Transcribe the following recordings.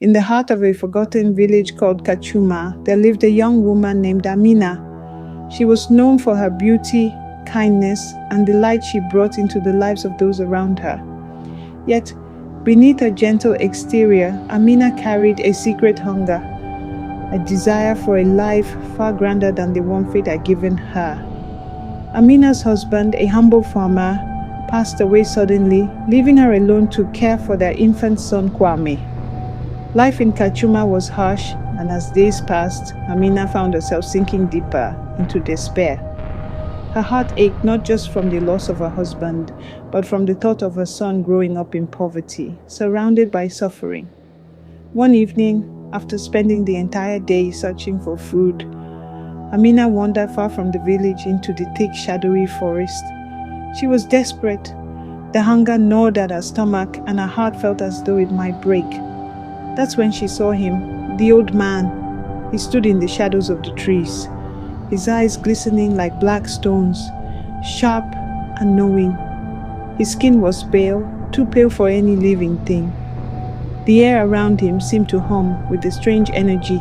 In the heart of a forgotten village called Kachuma, there lived a young woman named Amina. She was known for her beauty, kindness, and the light she brought into the lives of those around her. Yet, beneath her gentle exterior, Amina carried a secret hunger, a desire for a life far grander than the one fate had given her. Amina's husband, a humble farmer, passed away suddenly, leaving her alone to care for their infant son Kwame. Life in Kachuma was harsh, and as days passed, Amina found herself sinking deeper into despair. Her heart ached not just from the loss of her husband, but from the thought of her son growing up in poverty, surrounded by suffering. One evening, after spending the entire day searching for food, Amina wandered far from the village into the thick, shadowy forest. She was desperate. The hunger gnawed at her stomach, and her heart felt as though it might break. That's when she saw him, the old man. He stood in the shadows of the trees, his eyes glistening like black stones, sharp and knowing. His skin was pale, too pale for any living thing. The air around him seemed to hum with a strange energy,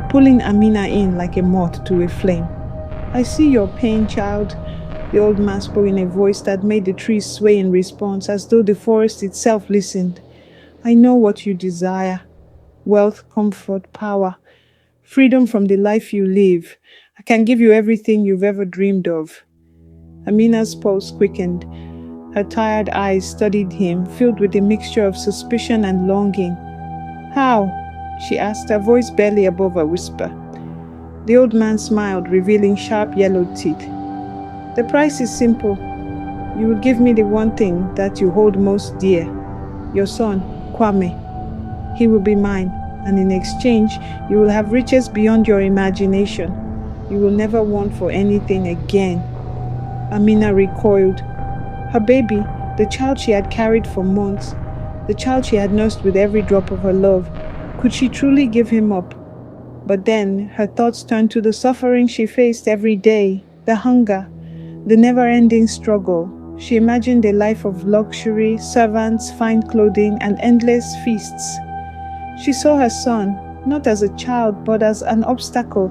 pulling Amina in like a moth to a flame. "I see your pain, child," the old man spoke in a voice that made the trees sway in response, as though the forest itself listened. "I know what you desire: wealth, comfort, power, freedom from the life you live. I can give you everything you've ever dreamed of." Amina's pulse quickened. Her tired eyes studied him, filled with a mixture of suspicion and longing. "How?" she asked, her voice barely above a whisper. The old man smiled, revealing sharp yellow teeth. "The price is simple. You will give me the one thing that you hold most dear, your son, Kwame. He will be mine, and in exchange, you will have riches beyond your imagination. You will never want for anything again." Amina recoiled. Her baby, the child she had carried for months, the child she had nursed with every drop of her love, could she truly give him up? But then her thoughts turned to the suffering she faced every day, the hunger, the never-ending struggle. She imagined a life of luxury, servants, fine clothing, and endless feasts. She saw her son, not as a child, but as an obstacle,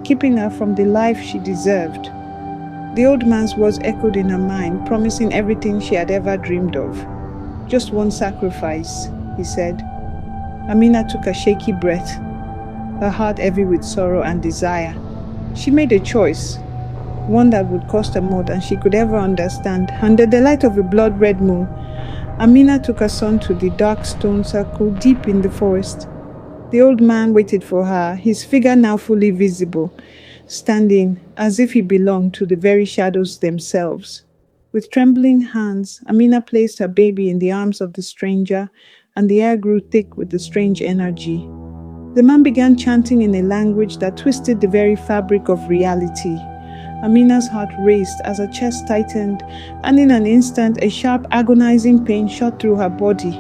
keeping her from the life she deserved. The old man's words echoed in her mind, promising everything she had ever dreamed of. "Just one sacrifice," he said. Amina took a shaky breath, her heart heavy with sorrow and desire. She made a choice, one that would cost her more than she could ever understand. Under the light of a blood-red moon, Amina took her son to the dark stone circle deep in the forest. The old man waited for her, his figure now fully visible, standing as if he belonged to the very shadows themselves. With trembling hands, Amina placed her baby in the arms of the stranger, and the air grew thick with the strange energy. The man began chanting in a language that twisted the very fabric of reality. Amina's heart raced as her chest tightened, and in an instant, a sharp, agonizing pain shot through her body.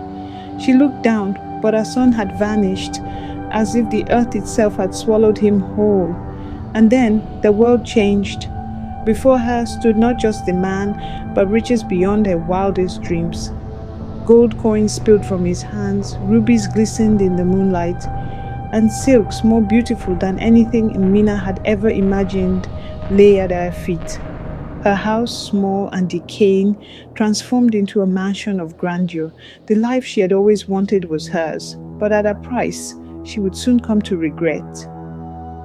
She looked down, but her son had vanished, as if the earth itself had swallowed him whole. And then the world changed. Before her stood not just the man, but riches beyond her wildest dreams. Gold coins spilled from his hands, rubies glistened in the moonlight, and silks more beautiful than anything Amina had ever imagined lay at her feet. Her house, small and decaying, transformed into a mansion of grandeur. The life she had always wanted was hers, but at a price she would soon come to regret.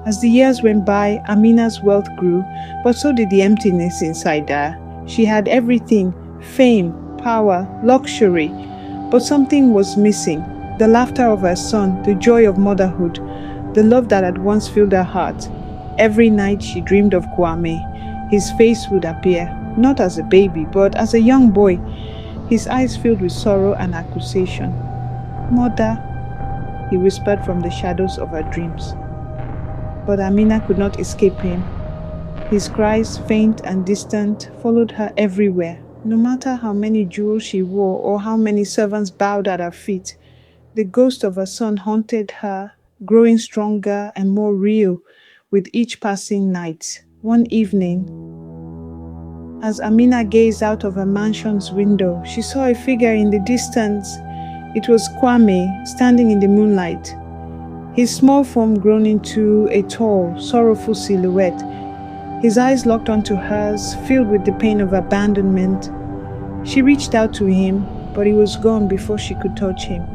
As the years went by, Amina's wealth grew, but so did the emptiness inside her. She had everything: fame, power, luxury, but something was missing. The laughter of her son, the joy of motherhood, the love that had once filled her heart. Every night she dreamed of Kwame. His face would appear, not as a baby, but as a young boy, his eyes filled with sorrow and accusation. "Mother," he whispered from the shadows of her dreams. But Amina could not escape him. His cries, faint and distant, followed her everywhere. No matter how many jewels she wore or how many servants bowed at her feet, the ghost of her son haunted her, growing stronger and more real with each passing night. One evening, as Amina gazed out of her mansion's window, she saw a figure in the distance. It was Kwame, standing in the moonlight, his small form grown into a tall, sorrowful silhouette. His eyes locked onto hers, filled with the pain of abandonment. She reached out to him, but he was gone before she could touch him.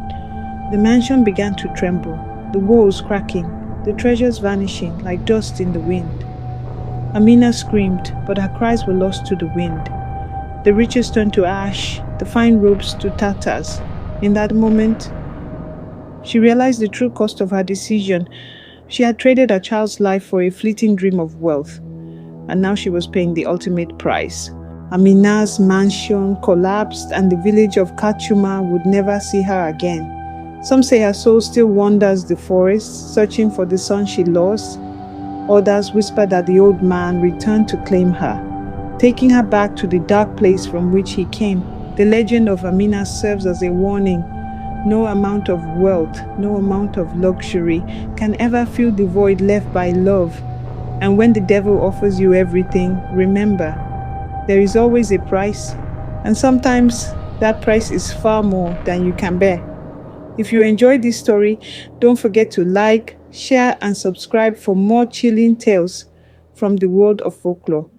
The mansion began to tremble, the walls cracking, the treasures vanishing like dust in the wind. Amina screamed, but her cries were lost to the wind. The riches turned to ash, the fine robes to tatters. In that moment, she realized the true cost of her decision. She had traded her child's life for a fleeting dream of wealth, and now she was paying the ultimate price. Amina's mansion collapsed, and the village of Kachuma would never see her again. Some say her soul still wanders the forest, searching for the son she lost. Others whisper that the old man returned to claim her, taking her back to the dark place from which he came. The legend of Amina serves as a warning. No amount of wealth, no amount of luxury can ever fill the void left by love. And when the devil offers you everything, remember, there is always a price. And sometimes that price is far more than you can bear. If you enjoyed this story, don't forget to like, share, and subscribe for more chilling tales from the world of folklore.